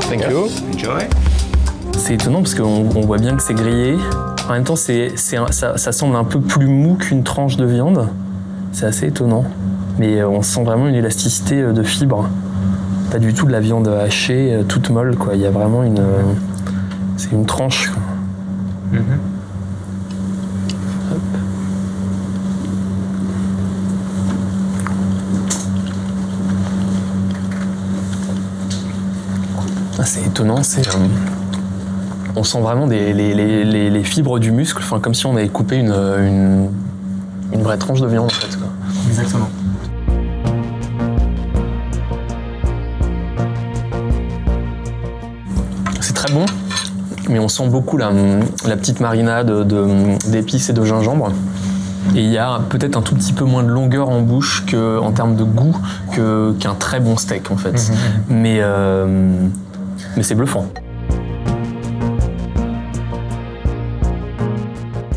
Thank you. Enjoy. C'est étonnant parce qu'on voit bien que c'est grillé. En même temps, ça semble un peu plus mou qu'une tranche de viande. C'est assez étonnant. Mais on sent vraiment une élasticité de fibres. Pas du tout de la viande hachée, toute molle, quoi. Il y a vraiment une... c'est une tranche, quoi. Hop. Ah, c'est étonnant, on sent vraiment les fibres du muscle, enfin, comme si on avait coupé une vraie tranche de viande, en fait, quoi. Exactement. C'est très bon, mais on sent beaucoup la petite marinade d'épices et de gingembre. Et il y a peut-être un tout petit peu moins de longueur en bouche en termes de goût qu'un très bon steak, en fait. Mais c'est bluffant.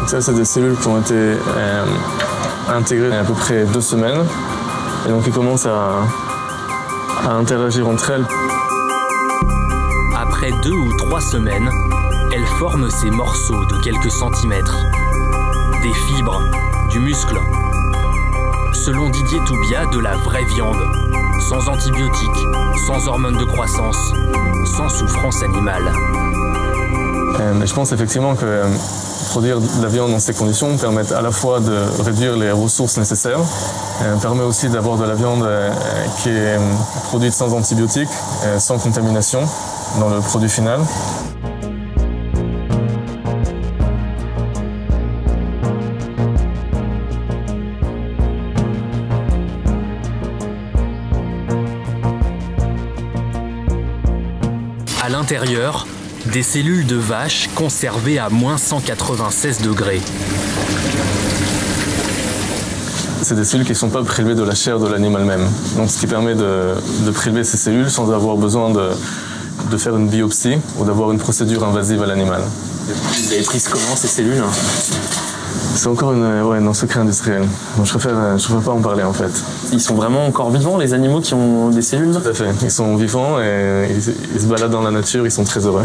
Ça, c'est des cellules qui ont été intégrées il y a à peu près 2 semaines. Et donc, elles commencent à interagir entre elles. Après 2 ou 3 semaines, elles forment ces morceaux de quelques centimètres. Des fibres, du muscle. Selon Didier Toubia, de la vraie viande. Sans antibiotiques, sans hormones de croissance, sans souffrance animale. Mais je pense effectivement que produire de la viande dans ces conditions permet à la fois de réduire les ressources nécessaires, permet aussi d'avoir de la viande qui est produite sans antibiotiques, sans contamination dans le produit final. À l'intérieur, des cellules de vache conservées à moins 196 degrés. C'est des cellules qui ne sont pas prélevées de la chair de l'animal même. Donc, ce qui permet de prélever ces cellules sans avoir besoin de faire une biopsie ou d'avoir une procédure invasive à l'animal. Vous avez pris comment ces cellules? C'est encore un secret industriel. Donc, je préfère pas en parler en fait. Ils sont vraiment encore vivants, les animaux qui ont des cellules? Tout à fait. Ils sont vivants et ils se baladent dans la nature, ils sont très heureux.